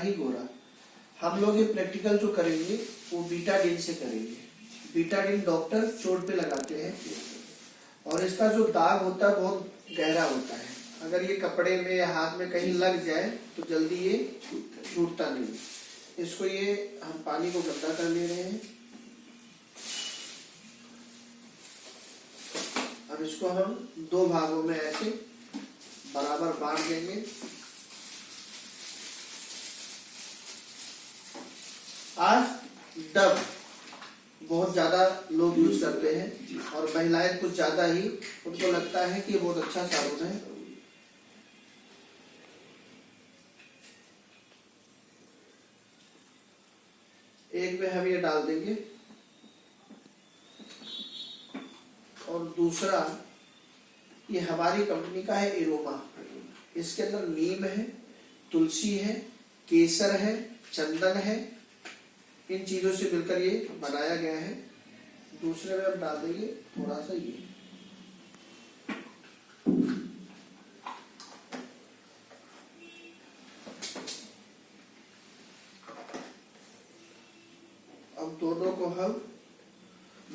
ही गोरा। हम लोग ये प्रैक्टिकल जो करेंगे वो बीटाडीन से करेंगे। बीटाडीन डॉक्टर चोट पे लगाते हैं और इसका जो दाग होता है बहुत गहरा होता है। अगर ये कपड़े में या हाथ में कहीं लग जाए तो जल्दी ये छूटता नहीं। इसको ये हम पानी को गंदा कर ले रहे हैं। अब इसको हम 2 भागों में ऐसे बराबर बांट देंगे। आज डब बहुत ज्यादा लोग यूज करते हैं और महिलाएं कुछ ज्यादा ही, उनको लगता है कि ये बहुत अच्छा साबुन है। एक में हम ये डाल देंगे और दूसरा ये हमारी कंपनी का है एरोमा। इसके अंदर नीम है, तुलसी है, केसर है, चंदन है, इन चीजों से मिलकर ये बनाया गया है। दूसरे में हम डाल देंगे थोड़ा सा ये। अब दोनों को हम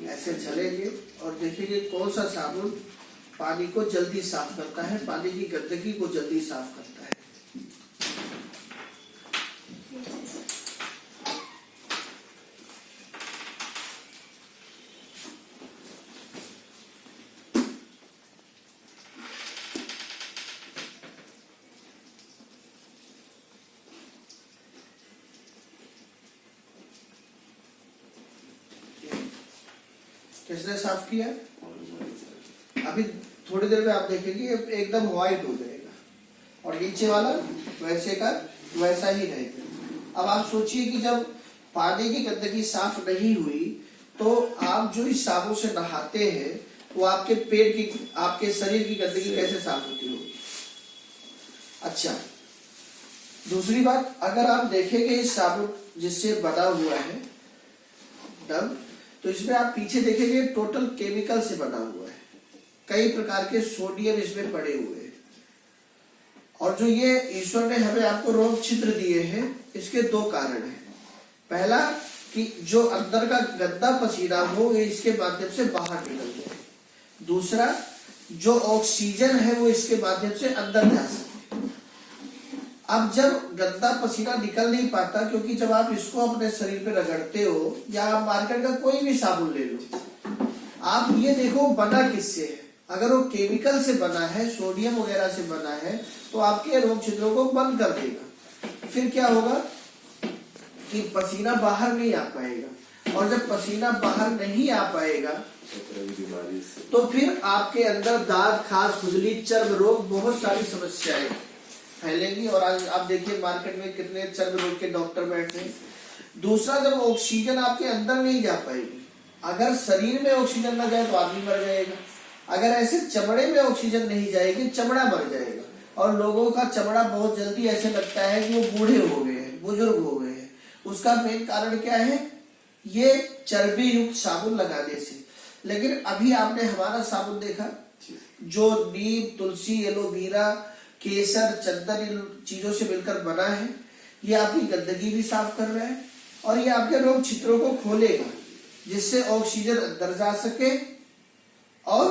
ऐसे चलेंगे और देखेंगे कौन सा साबुन पानी को जल्दी साफ करता है, पानी की गंदगी को जल्दी साफ करता है। किसने साफ किया? अभी थोड़ी देर में आप देखेंगे एकदम व्हाइट हो जाएगा और नीचे वाला वैसे का वैसा ही रहेगा। अब आप सोचिए कि जब पानी की गंदगी साफ नहीं हुई तो आप जो इस साबुन से नहाते हैं वो आपके पेट की, आपके शरीर की गंदगी कैसे साफ होती होगी। अच्छा, दूसरी बात, अगर आप देखेंगे इस साबुन जिससे बना हुआ है डब, तो इसमें आप पीछे देखेंगे टोटल केमिकल से बना हुआ है। कई प्रकार के सोडियम इसमें पड़े हुए हैं। और जो ये ईश्वर ने हमें आपको रोग छिद्र दिए हैं, इसके 2 कारण हैं। पहला कि जो अंदर का गंदा पसीना हो ये इसके माध्यम से बाहर निकल जाए। दूसरा, जो ऑक्सीजन है वो इसके माध्यम से अंदर जा सके। अब जब गंदा पसीना निकल नहीं पाता, क्योंकि जब आप इसको अपने शरीर पे रगड़ते हो या आप मार्केट का कोई भी साबुन ले लो, आप ये देखो बना किससे है। अगर वो केमिकल से बना है, सोडियम वगैरह से बना है, तो आपके रोग छिद्रों को बंद कर देगा। फिर क्या होगा कि पसीना बाहर नहीं आ पाएगा, और जब पसीना बाहर नहीं आ पाएगा तो फिर आपके अंदर दाद, खास, खुजली, चर्म रोग, बहुत सारी समस्याएं फैलेंगी। और आज आप देखिए मार्केट में कितने चर्म रोग के डॉक्टर बैठे हैं। दूसरा, जब ऑक्सीजन आपके अंदर नहीं जा पाएगी, अगर शरीर में ऑक्सीजन ना जाए तो आदमी मर जाएगा। अगर ऐसे चमड़े में ऑक्सीजन नहीं जाएगी, चमड़ा मर जाएगा। और लोगों का चमड़ा बहुत जल्दी ऐसे लगता है कि वो बूढ़े हो गए हैं, बुजुर्ग हो गए हैं। उसका मेन कारण क्या है? ये चर्बी युक्त साबुन लगाने से। लेकिन अभी आपने हमारा साबुन देखा जो नीम, तुलसी, एलोवेरा, केसर, चंदन, इन चीजों से मिलकर बना है। ये आपकी गंदगी भी साफ कर रहा है और ये आपके रोग छिद्रों को खोलेगा, जिससे ऑक्सीजन अंदर जा सके और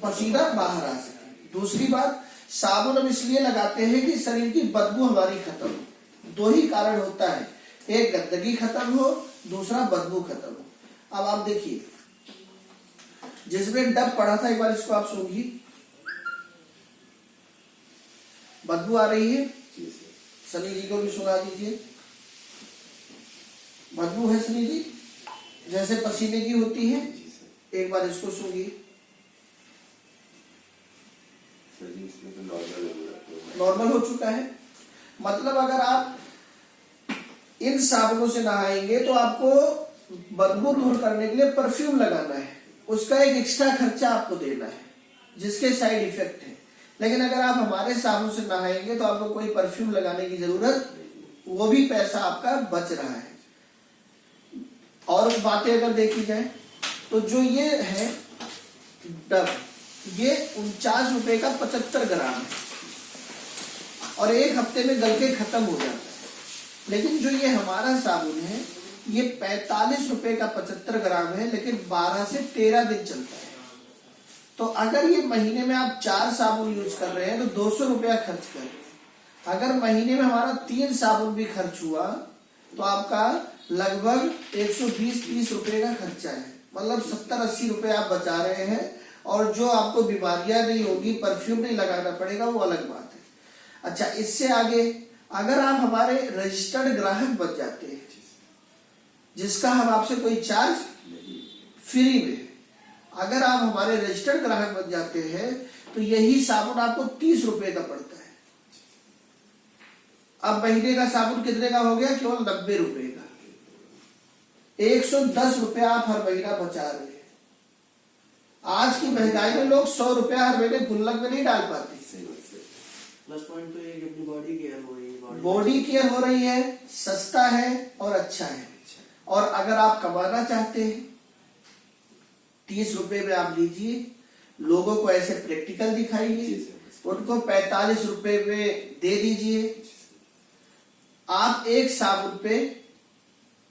पसीना बाहर आ सके। दूसरी बात, साबुन हम इसलिए लगाते हैं कि शरीर की बदबू हमारी खत्म हो। 2 ही कारण होता है, एक गंदगी खत्म हो, दूसरा बदबू खत्म हो। अब आप देखिए, जिसमें डब पड़ा था, एक बार इसको आप सूंघिए, बदबू आ रही है। सनी जी को भी सुना दीजिए, बदबू है सनी जी, जैसे पसीने की होती है। एक बार इसको सूंघिए, नॉर्मल हो चुका है। मतलब अगर आप इन साबुनों से नहाएंगे तो आपको बदबू दूर करने के लिए परफ्यूम लगाना है, उसका एक एक्स्ट्रा खर्चा आपको देना है, जिसके साइड इफेक्ट है। लेकिन अगर आप हमारे साबुन से नहाएंगे तो आपको कोई परफ्यूम लगाने की जरूरत, वो भी पैसा आपका बच रहा है। और बातें अगर देखी जाए तो जो ये है डब, ये 49 रुपए का 75 ग्राम है और 1 हफ्ते में गल के खत्म हो जाता है। लेकिन जो ये हमारा साबुन है ये 45 रुपए का 75 ग्राम है, लेकिन 12 से 13 दिन चलता है। तो अगर ये महीने में आप 4 साबुन यूज कर रहे हैं तो 200 रुपया खर्च कर रहे हैं। अगर महीने में हमारा 3 साबुन भी खर्च हुआ तो आपका लगभग 120-30 रुपए का खर्चा है, मतलब 70-80 रुपए आप बचा रहे हैं। और जो आपको बीमारियां नहीं होगी, परफ्यूम नहीं लगाना पड़ेगा, वो अलग बात है। अच्छा, इससे आगे अगर आप हमारे रजिस्टर्ड ग्राहक बन जाते हैं, जिसका हम आपसे कोई चार्ज फ्री में, अगर आप हमारे रजिस्टर्ड ग्राहक बन जाते हैं तो यही साबुन आपको 30 रुपए का पड़ता है। अब महीने का साबुन कितने का हो गया? केवल 90 रुपए का। 110 रुपया आप हर महीना बचा रहे हैं। आज की महंगाई में लोग 100 रुपया हर महीने गुल्लक में नहीं डाल पाते। प्लस पॉइंट तो ये कि अपनी बॉडी केयर हो रही है, बॉडी केयर हो रही है, सस्ता है और अच्छा है। और अगर आप कमाना चाहते हैं 30 रुपए में आप लीजिए, लोगों को ऐसे प्रैक्टिकल दिखाइए, उनको 45 रुपए में दे दीजिए। आप एक साबुन पे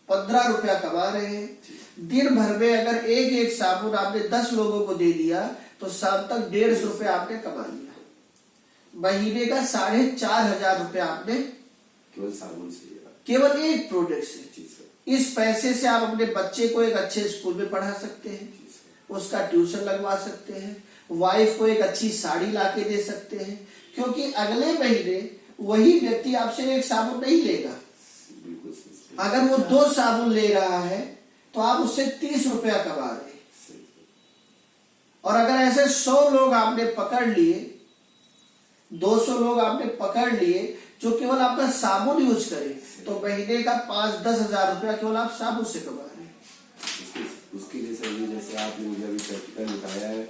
15 रुपया कमा रहे हैं। दिन भर में अगर एक एक साबुन आपने 10 लोगों को दे दिया तो शाम तक 150 रुपया आपने कमा लिया। महीने का 4,500 रुपया आपने केवल साबुन से, केवल एक प्रोडक्ट से। इस पैसे से आप अपने बच्चे को एक अच्छे स्कूल में पढ़ा सकते हैं, उसका ट्यूशन लगवा सकते हैं, वाइफ को एक अच्छी साड़ी लाके दे सकते हैं, क्योंकि अगले महीने वही व्यक्ति आपसे एक साबुन नहीं लेगा। अगर वो 2 साबुन ले रहा है तो आप उससे 30 रुपया कमा रहे हैं। और अगर ऐसे 100 लोग आपने पकड़ लिए, 200 लोग आपने पकड़ लिए जो केवल आपका साबुन यूज करे, तो महीने का 5-10 हजार रुपया केवल आप साबुन से कमा रहे हैं। उसके लिए सर, जैसे आपने मुझे अभी प्रैक्टिकल दिखाया है,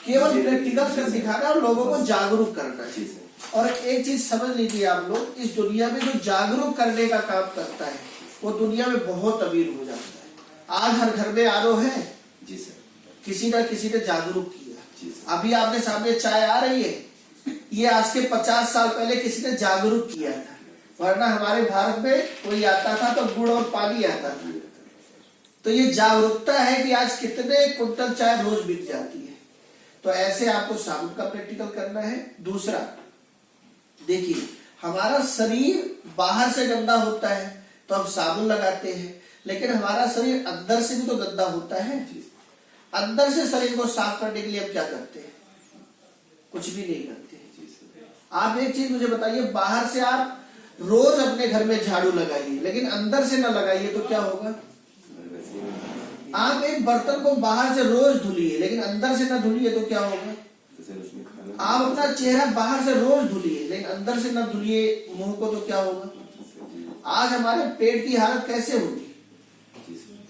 केवल प्रैक्टिकल कर दिखाना और लोगों को जागरूक करना है। और एक चीज समझ लीजिए आप लोग, इस दुनिया में जो जागरूक करने का काम करता है वो दुनिया में बहुत अमीर हो जाता है। आज हर घर में आरओ है जी सर, किसी न किसी ने जागरूक किया। अभी आपके सामने चाय आ रही है, ये आज के 50 साल पहले किसी ने जागरूक किया था, वरना हमारे भारत में कोई आता था तो गुड़ और पानी आता था। तो ये जागरूकता है कि आज कितने कुंटल चाय रोज बिक जाती है। तो ऐसे आपको साबुन का प्रैक्टिकल करना है। दूसरा, देखिए हमारा शरीर बाहर से गंदा होता है तो हम साबुन लगाते हैं, लेकिन हमारा शरीर अंदर से भी तो गंदा होता है। अंदर से शरीर को साफ करने के लिए हम क्या करते हैं? कुछ भी नहीं करते। आप एक चीज मुझे बताइए, बाहर से आप रोज अपने घर में झाड़ू लगाइए, लेकिन अंदर से न लगाइए तो क्या होगा? आप एक बर्तन को बाहर से रोज धुलिए, लेकिन अंदर से न धुलिए तो क्या होगा? आप अपना चेहरा बाहर से रोज धुलिए, लेकिन अंदर से न धुलिए मुंह को तो क्या होगा? आज हमारे पेट की हालत कैसे होगी?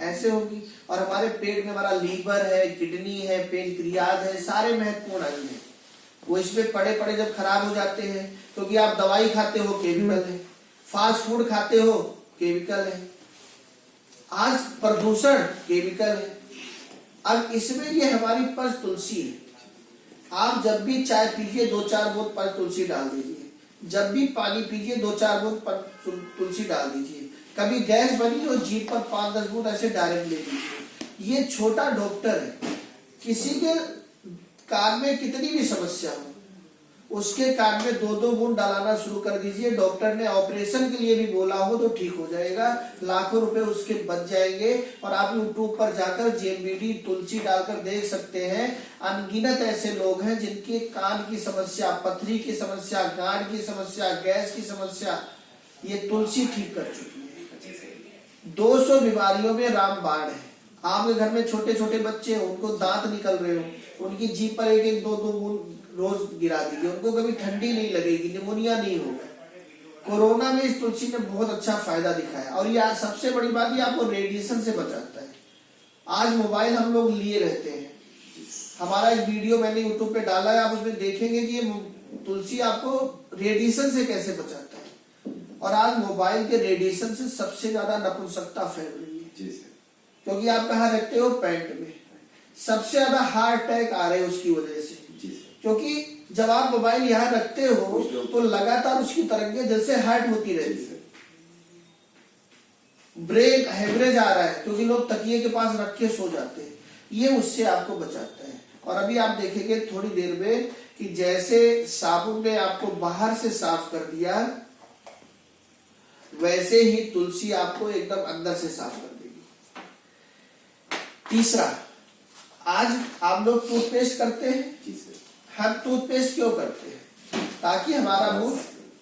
ऐसे होगी। और हमारे पेट में हमारा लीवर है, किडनी है, पेनक्रियाज है, सारे महत्वपूर्ण अंग हैं। वो इसमें पड़े पड़े जब खराब हो जाते हैं, क्योंकि आप दवाई खाते हो केमिकल है, फास्ट फूड खाते हो केमिकल है, आज प्रदूषण केमिकल है। अब इसमें ये हमारी पंच तुलसी है। आप जब भी चाय पीजिए 2-4 बूंद पंच तुलसी डाल दीजिए, जब भी पानी पीजिए 2-4 बूंद पंच तुलसी डाल दीजिए। कभी गैस बनी हो, जीभ पर 5-10 बूंद ऐसे डायरेक्ट ले लीजिए। ये छोटा डॉक्टर है, किसी के कान में कितनी भी समस्या हो उसके कान में 2-2 बूंद डालना शुरू कर दीजिए। डॉक्टर ने ऑपरेशन के लिए भी बोला हो तो ठीक हो जाएगा, लाखों रुपए उसके बच जाएंगे। और आप यूट्यूब पर जाकर जेएमबीडी तुलसी डालकर देख सकते हैं, अनगिनत ऐसे लोग हैं जिनके कान की समस्या, पथरी की समस्या, गांठ की समस्या, गैस की समस्या ये तुलसी ठीक कर चुकी है। 200 बीमारियों में रामबाण है। आपके घर में छोटे छोटे बच्चे हो, उनको दांत निकल रहे हो, उनकी जीभ पर 1-1, 2-2 बूंद रोज गिरा दीजिए, उनको कभी ठंडी नहीं लगेगी, निमोनिया नहीं होगा। कोरोना में इस तुलसी ने बहुत अच्छा फायदा दिखाया। और ये सबसे बड़ी बात, ये आपको रेडिएशन से बचाता है। आज मोबाइल हम लोग लिए रहते हैं, हमारा एक वीडियो मैंने यूट्यूब पे डाला है, आप उसमें देखेंगे कि ये तुलसी आपको रेडिएशन से कैसे बचाता है। और आज मोबाइल के रेडिएशन से सबसे ज्यादा नपुंसकता फैल रही है, क्योंकि आप कहाँ रखते हो? पैंट में। सबसे ज्यादा हार्ट अटैक आ रहे हैं उसकी वजह से, क्योंकि जब आप मोबाइल यहाँ रखते हो तो लगातार उसकी तरंगें जैसे हर्ट होती रहती है। ब्रेन हैवरेज आ रहा है क्योंकि लोग तकिए के पास रख के सो जाते हैं, ये उससे आपको बचाता है। और अभी आप देखेंगे थोड़ी देर में कि जैसे साबुन ने आपको बाहर से साफ कर दिया, वैसे ही तुलसी आपको एकदम अंदर से साफ कर देगी। तीसरा, आज आप लोग टूथपेस्ट करते हैं। जी सर। हम टूथपेस्ट क्यों करते हैं? ताकि हमारा मुंह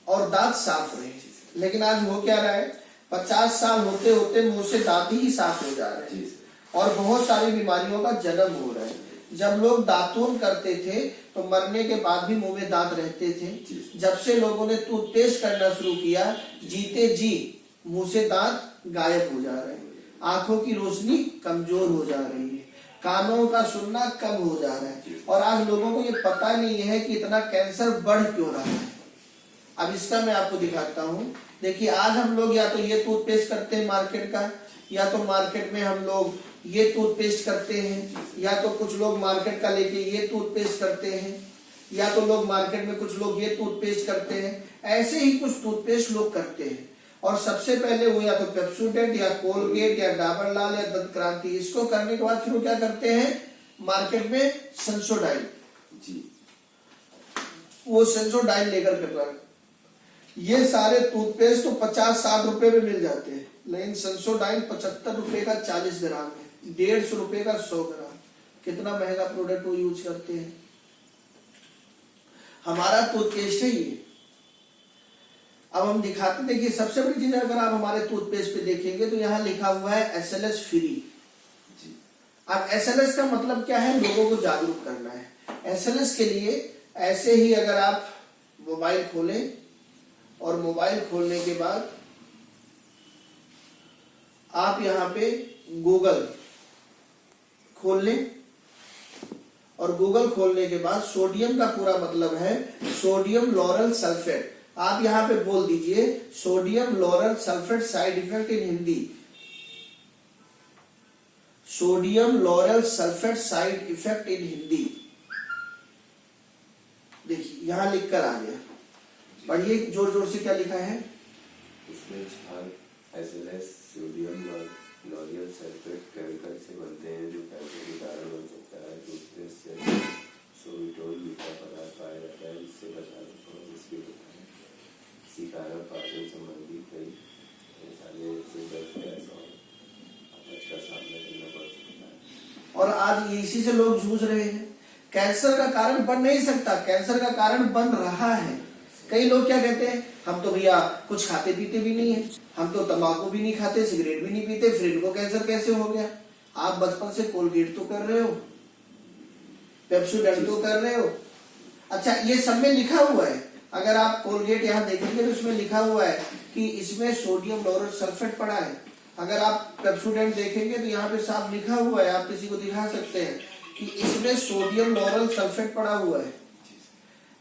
और दांत साफ रहे। लेकिन आज हो क्या रहा है, 50 साल होते होते मुंह से दांत ही साफ हो जा रहे हैं और बहुत सारी बीमारियों का जन्म हो रहा है। जब लोग दातून करते थे तो मरने के बाद भी मुंह में दांत रहते थे। जब से लोगों ने टूथपेस्ट करना शुरू किया, जीते जी मुंह से दांत गायब हो जा रहे हैं, आंखों की रोशनी कमजोर हो जा रही है, कानों का सुनना कम हो जा रहा है और आज लोगों को ये पता नहीं है कि इतना कैंसर बढ़ क्यों रहा है। अब इसका मैं आपको दिखाता हूँ। देखिए, आज हम लोग या तो ये टूथपेस्ट करते हैं मार्केट का, या तो मार्केट में हम लोग ये टूथपेस्ट करते हैं, या तो कुछ लोग मार्केट का लेके ये टूथपेस्ट करते हैं, या तो लोग मार्केट में कुछ लोग ये टूथपेस्ट करते हैं। ऐसे ही कुछ टूथपेस्ट लोग करते हैं और सबसे पहले वो या तो पेप्सोडेंट या कोलगेट या डाबर लाल या दंत क्रांति, इसको करने के बाद फिर वो क्या करते हैं, मार्केट में सेंसोडाइन, वो सेंसोडाइन लेकर के रख। ये सारे टूथपेस्ट तो 50-60 रुपए में मिल जाते हैं, लेकिन सेंसोडाइन 75 रुपए का 40 ग्राम है, 150 रुपए का 100 ग्राम। कितना महंगा प्रोडक्ट वो यूज करते हैं। हमारा टूथपेस्ट है ये। अब हम दिखाते, देखिए सबसे बड़ी चीज, अगर आप हमारे टूथपेस्ट पे देखेंगे तो यहाँ लिखा हुआ है SLS फ्री। अब SLS का मतलब क्या है, लोगों को जागरूक करना है। SLS के लिए ऐसे ही अगर आप मोबाइल खोलें और मोबाइल खोलने के बाद आप यहाँ पे गूगल खोल लें और गूगल खोलने के बाद सोडियम का पूरा मतलब है सोडियम लॉरल सल्फेट। आप यहाँ पे बोल दीजिए sodium lauryl sulphate side effect in Hindi, sodium lauryl sulphate side effect in Hindi. देखिए यहां लिखकर आ गया, पढ़िए जोर जोर से क्या लिखा है। इसमें SLS sodium L'Oréal sulphate chemical से बनते हैं जो कैंसर के कारण बन सकता है। टूथपेस्ट से सोलिटोल मीठा पदार्थ पाया जाता है, इससे बचाव इसके इसी कारण पाचन संबंधी कई सारे से दर्द गैस और अपच का सामना करना पड़ सकता है। और आज इसी से लोग जूझ रहे हैं। कैंसर का कारण बन नहीं सकता, कैंसर का कारण बन रहा है। कई लोग क्या कहते हैं, हम तो भैया कुछ खाते पीते भी नहीं है, हम तो तंबाकू भी नहीं खाते, सिगरेट भी नहीं पीते, फिर इनको कैंसर कैसे हो गया। आप बचपन से कोलगेट तो कर रहे हो, पेप्सोडेंट तो कर रहे हो। अच्छा, ये सब में लिखा हुआ है, अगर आप कोलगेट यहाँ देखेंगे तो इसमें लिखा हुआ है कि इसमें सोडियम लॉरल सल्फेट पड़ा है। अगर आप पेप्सोडेंट देखेंगे तो यहाँ पे साफ लिखा हुआ है, आप किसी को दिखा सकते हैं कि इसमें सोडियम लॉरल सल्फेट पड़ा हुआ है।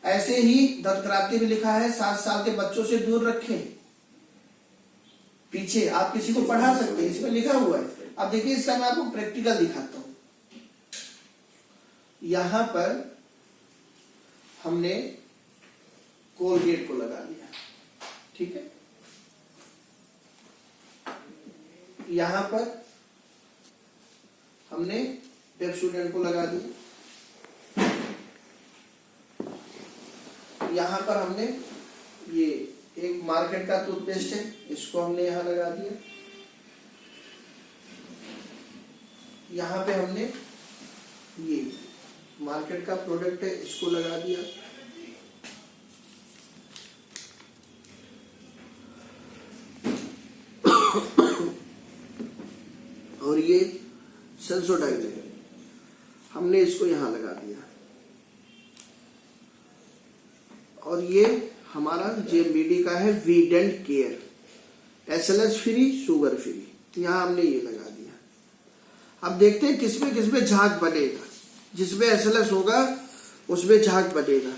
ऐसे ही दंत क्रांति भी लिखा है 7 साल के बच्चों से दूर रखें। पीछे आप किसी को पढ़ा सकते हैं, इसमें लिखा हुआ है। अब देखिए इसका मैं आपको प्रैक्टिकल दिखाता हूं। यहां पर हमने कोलगेट को लगा दिया, ठीक है। यहां पर हमने पेप्सोडेंट को लगा दिया, यहाँ पर हमने ये एक मार्केट का टूथपेस्ट है, इसको हमने यहाँ लगा दिया। यहाँ पे हमने ये मार्केट का प्रोडक्ट है, इसको लगा दिया। और ये सेंसोडाइन है, हमने इसको यहाँ लगा दिया। और ये हमारा जेएमबीडी का है वीडेंट care, SLS free, sugar free, यहाँ हमने ये लगा दिया। अब देखते हैं किसमें किसमें झाग बनेगा। जिसमें SLS होगा उसमें झाग बनेगा।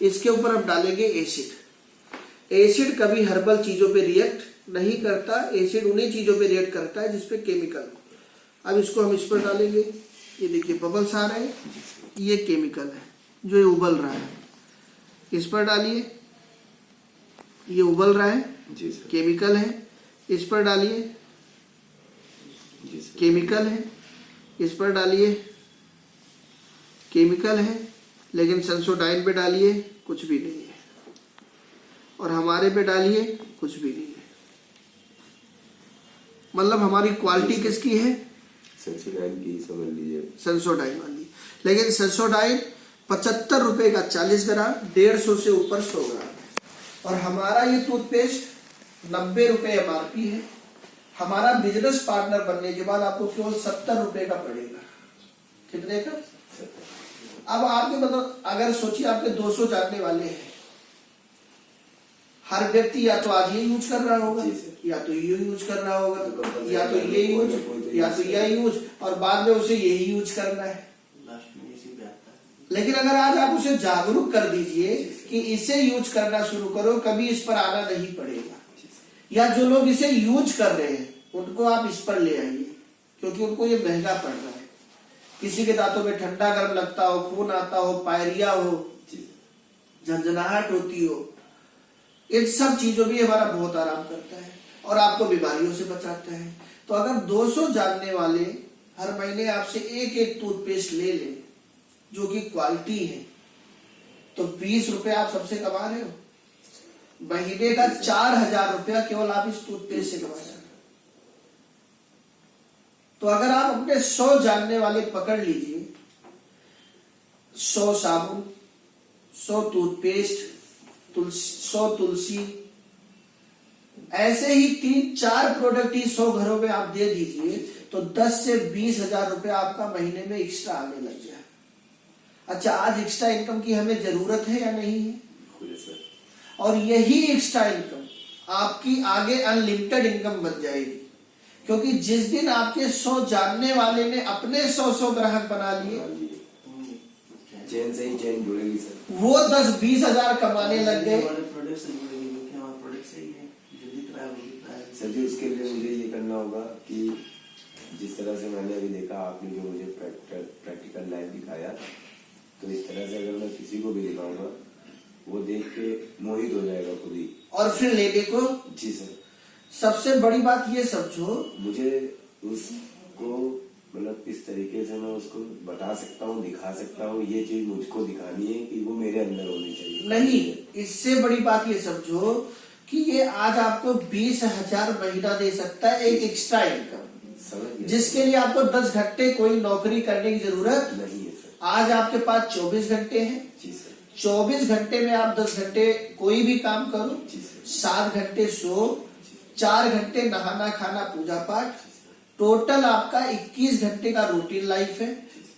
इसके ऊपर हम डालेंगे एसिड। एसिड कभी हर्बल चीजों पे रिएक्ट नहीं करता, एसिड उन्हीं चीजों पे रिएक्ट करता है जिसपे केमिकल हो। अब इसको हम इस पर डालेंगे, ये देखिए बबल्स आ रहे हैं, ये केमिकल है जो ये उबल रहा है। इस पर डालिए, ये उबल रहा है, जी सर। केमिकल है। इस पर डालिए, केमिकल है, इस पर डालिए केमिकल है, लेकिन सेंसोडाइन पे डालिए कुछ भी नहीं है, और हमारे पे डालिए कुछ भी नहीं है। मतलब हमारी क्वालिटी किसकी है? सेंसोडाइन की समझ लीजिए, सेंसोडाइन वाली। लेकिन सेंसोडाइन 75 रुपए का 40 ग्राम, 150 से ऊपर 100 ग्राम है। और हमारा ये टूथपेस्ट 90 रुपए MRP है। हमारा बिजनेस पार्टनर बनने के बाद आपको केवल 70 रुपए का पड़ेगा। कितने का? अब आपके मतलब अगर सोचिए आपके 200 जानने वाले हैं, हर व्यक्ति या तो आज ये यूज कर रहा होगा, या तो ये यूज कर रहा होगा, या तो ये यूज, या तो ये यूज, और बाद में उसे यही यूज करना है। लास्ट में इसी पे आता है। लेकिन अगर आज आप उसे जागरूक कर दीजिए कि इसे यूज करना शुरू करो, कभी इस पर आना नहीं पड़ेगा। या जो लोग इसे यूज कर रहे हैं उनको आप इस पर ले आइए, क्योंकि उनको ये महंगा पड़ रहा है। किसी के दांतों में ठंडा गर्म लगता हो, खून आता हो, पायरिया हो, झंझनाहट होती हो, इन सब चीजों में हमारा बहुत आराम करता है और आपको बीमारियों से बचाता है। तो अगर 200 जानने वाले हर महीने आपसे एक एक टूथपेस्ट ले लें जो कि क्वालिटी है, तो 20 रुपए आप सबसे कमा रहे हो। महीने का 4000 रुपया केवल आप इस टूथपेस्ट से कमा रहे हो। तो अगर आप अपने 100 जानने वाले पकड़ लीजिए, 100 साबुन, 100 टूथपेस्ट, 100 तुलसी, ऐसे ही 3-4 प्रोडक्ट ही 100 घरों में आप दे दीजिए, तो 10 से 20 हजार रुपए आपका महीने में एक्स्ट्रा आने लग जाए। अच्छा, आज एक्स्ट्रा इनकम की हमें जरूरत है या नहीं है? और यही एक्स्ट्रा इनकम आपकी आगे अनलिमिटेड इनकम बन जाएगी, क्योंकि जिस दिन आपके 100 जानने वाले ने अपने 100 ग्राहक बना लिए, चैन से ही चैन जुड़ेगी सर, वो 10-20 हजार कमाने लग गए। प्रोडक्ट से जुड़ेगी, क्योंकि हमारा प्रोडक्ट सही है, जो दिख रहा है वो दिख रहा है। सर जी उसके लिए मुझे ये करना होगा कि जिस तरह से मैंने अभी देखा, आपने जो मुझे प्रैक्टिकल लाइफ दिखाया, तो इस तरह से अगर मैं किसी को भी दिखाऊंगा, वो देख के मोहित हो जाएगा खुद ही, और फिर लेने को। जी सर। सबसे बड़ी बात ये समझो, मुझे उसको मतलब किस तरीके से मैं उसको बता सकता हूँ, दिखा सकता हूँ, ये चीज मुझको दिखानी है कि वो मेरे अंदर होनी चाहिए। नहीं, इससे बड़ी बात ये समझो कि ये आज आपको 20,000 महीना दे सकता है, एक एक्स्ट्रा इनकम, जिसके लिए आपको 10 घंटे कोई नौकरी करने की जरूरत नहीं है सर। आज आपके पास 24 घंटे हैं। जी सर। 24 घंटे में आप 10 घंटे कोई भी काम करो, जी सर। 7 घंटे सो, 4 घंटे नहाना खाना पूजा पाठ, टोटल आपका 21 घंटे का रूटीन लाइफ है।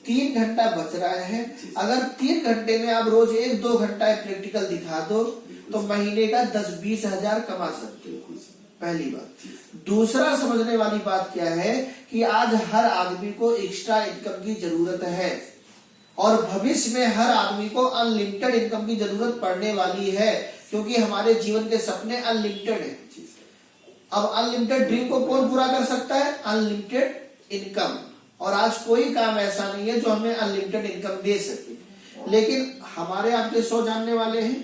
3 घंटा बच रहा है। अगर 3 घंटे में आप रोज 1-2 घंटा प्रैक्टिकल दिखा दो, तो महीने का 10-20 हजार कमा सकते हो। पहली बात। दूसरा समझने वाली बात क्या है कि आज हर आदमी को एक्स्ट्रा इनकम की जरूरत है, और भविष्य में हर आदमी को अनलिमिटेड इनकम की जरूरत पड़ने वाली है, क्योंकि हमारे जीवन के सपने अनलिमिटेड है। अब अनलिमिटेड ड्रीम को कौन पूरा कर सकता है? Unlimited income. और आज कोई काम ऐसा नहीं है जो हमें अनलिमिटेड इनकम दे सके। लेकिन हमारे आपके 100 जानने वाले हैं,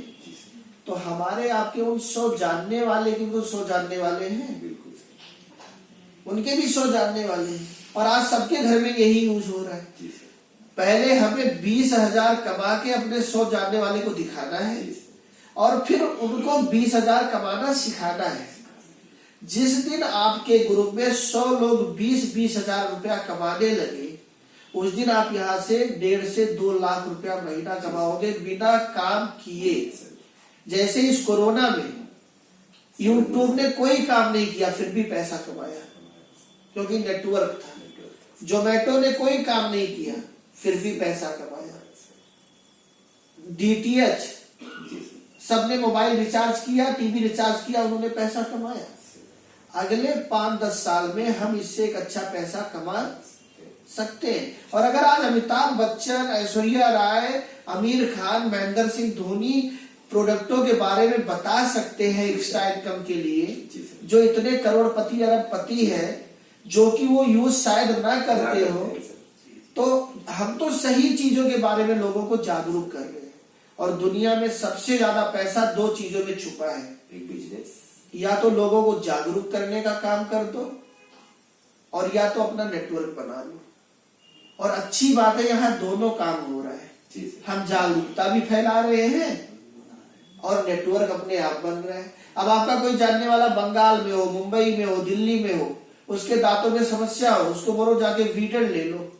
तो हमारे आपके उन 100 जानने वाले की तो 100 जानने वाले हैं, उनके भी 100 जानने वाले हैं, और आज सबके घर में यही यूज हो रहा है। पहले हमें 20,000 कमा के अपने 100 जानने वाले को दिखाना है, और फिर उनको 20,000 कमाना सिखाना है। जिस दिन आपके ग्रुप में 100 लोग 20-20 हजार रुपया कमाने लगे, उस दिन आप यहाँ से 1.5 से 2 लाख रुपया महीना कमाओगे बिना काम किए। जैसे इस कोरोना में यूट्यूब ने कोई काम नहीं किया, फिर भी पैसा कमाया, क्योंकि नेटवर्क था। जोमेटो ने कोई काम नहीं किया, फिर भी पैसा कमाया। DTH सबने मोबाइल रिचार्ज किया, टीवी रिचार्ज किया, उन्होंने पैसा कमाया। अगले 5-10 साल में हम इससे एक अच्छा पैसा कमा सकते हैं। और अगर आज अमिताभ बच्चन, ऐश्वर्या राय, आमिर खान, महेंद्र सिंह धोनी प्रोडक्टों के बारे में बता सकते हैं एक्स्ट्रा इनकम के लिए, जो इतने करोड़पति अरबपति है, जो कि वो यूज शायद ना करते हो, तो हम तो सही चीजों के बारे में लोगों को जागरूक कर रहे हैं। और दुनिया में सबसे ज्यादा पैसा 2 चीजों में छुपा है। एक बिजनेस, या तो लोगों को जागरूक करने का काम कर दो, और या तो अपना नेटवर्क बना लो। और अच्छी बात है यहाँ दोनों काम हो रहा है, जी सर। हम जागरूकता भी फैला रहे हैं और नेटवर्क अपने आप बन रहा है। अब आपका कोई जानने वाला बंगाल में हो, मुंबई में हो, दिल्ली में हो, उसके दांतों में समस्या हो, उसको बोलो जाके वीटर ले लो,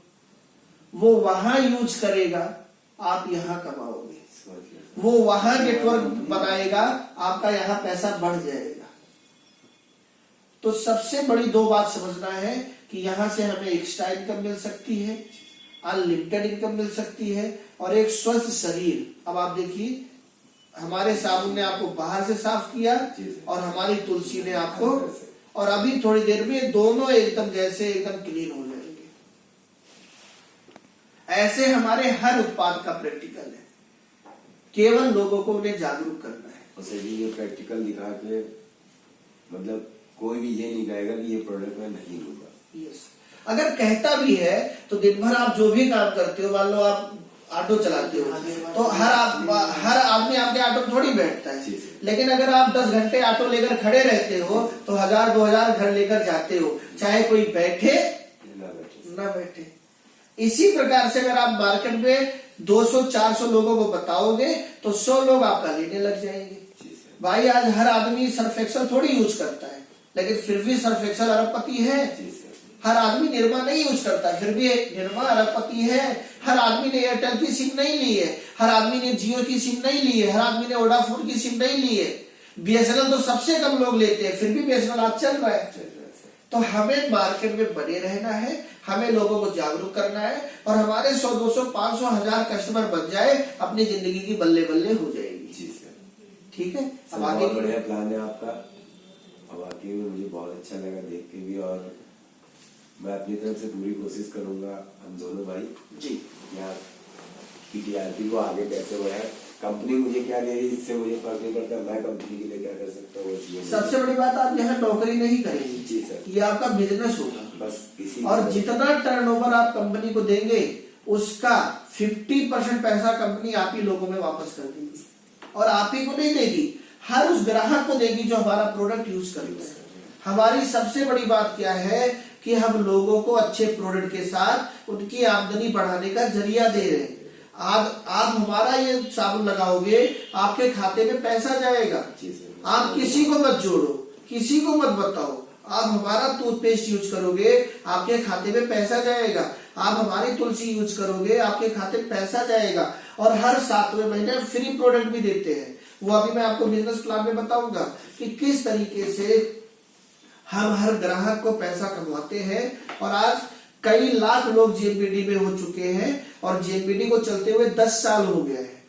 वो वहां यूज करेगा, आप यहाँ कमाओगे। वो वहां नेटवर्क बनाएगा, आपका यहाँ पैसा बढ़ जाएगा। तो सबसे बड़ी दो बात समझना है कि यहां से हमें एक्स्ट्रा इनकम मिल सकती है, अनलिमिटेड इनकम मिल सकती है और एक स्वस्थ शरीर। अब आप देखिए, हमारे साबुन ने आपको बाहर से साफ किया और हमारी तुलसी ने आपको, और अभी थोड़ी देर में दोनों एकदम जैसे एकदम क्लीन हो जाएंगे। ऐसे हमारे हर उत्पाद का प्रैक्टिकल है, केवल लोगों को उन्हें जागरूक करना है। उसे भी ये प्रैक्टिकल दिखा के मतलब कोई भी ये नहीं कहेगा कि ये प्रोडक्ट मैं नहीं लूंगा। यस, अगर कहता भी है तो दिन भर आप जो भी काम करते हो, मान लो आप ऑटो चलाते हो, तो हर आदमी आपके ऑटो में थोड़ी बैठता है। लेकिन अगर आप 10 घंटे ऑटो लेकर खड़े रहते हो तो 1000-2000 घर लेकर जाते हो, चाहे कोई बैठे ना बैठे। इसी प्रकार से अगर आप मार्केट में 200-400 लोगों को बताओगे तो 100 लोग आपका लेने लग जाएंगे। भाई आज हर आदमी सर्फ एक्सेल थोड़ी यूज करता है, लेकिन फिर भी सर्फ एक्सेल अरबपति है। हर आदमी निरमा नहीं यूज करता, फिर भी निरमा अरबपति है। हर आदमी ने एयरटेल की सिम नहीं ली है, हर आदमी ने जियो की सिम नहीं ली है, हर आदमी ने वोडाफोन की सिम नहीं ली है। बीएसएनएल तो सबसे कम लोग लेते हैं, फिर भी बीएसएनएल आज चल रहा है। तो हमें मार्केट में बने रहना है, हमें लोगों को जागरूक करना है और हमारे 100, 200, 500, 1000 कस्टमर बन जाए, अपनी जिंदगी की बल्ले बल्ले हो जाएगी। जी सर, ठीक है। अब आगे बढ़िया प्लान है आपका, अब वाकई में मुझे बहुत अच्छा लगा देख के भी, और मैं अपनी तरफ से पूरी कोशिश करूंगा हम दोनों भाई जी यहाँ की टीआरपी को आगे कैसे बढ़ाए। कंपनी मुझे क्या दे रही है इससे मुझे फर्क नहीं पड़ता, मैं कंपनी के लिए क्या कर सकता हूँ। सबसे बड़ी बात, आप यहाँ नौकरी नहीं करेंगे। जी सर, ये ये आपका बिजनेस होगा बस इसी। और जितना टर्नओवर आप कंपनी को देंगे उसका 50% पैसा कंपनी आप ही लोगों में वापस कर देगी। और आप ही को नहीं देगी, हर उस ग्राहक को देगी जो हमारा प्रोडक्ट यूज करता है। हमारी सबसे बड़ी बात क्या है कि हम लोगों को अच्छे प्रोडक्ट के साथ उनकी आमदनी बढ़ाने का जरिया दे रहे हैं। आप हमारा ये साबुन लगाओगे, आपके खाते में पैसा जाएगा। आप किसी को मत जोड़ो, किसी को मत बताओ, आप हमारा टूथपेस्ट यूज करोगे, आपके खाते में पैसा जाएगा। आप हमारी तुलसी यूज करोगे, आपके खाते में पैसा जाएगा। और हर 7वें महीने फ्री प्रोडक्ट भी देते हैं, वो अभी मैं आपको बिजनेस प्लान में बताऊंगा कि किस तरीके से हम हर ग्राहक को पैसा कमाते हैं। और आज कई लाख लोग जेएमबीडी में हो चुके हैं और जेएमबीडी को चलते हुए 10 साल हो गए हैं।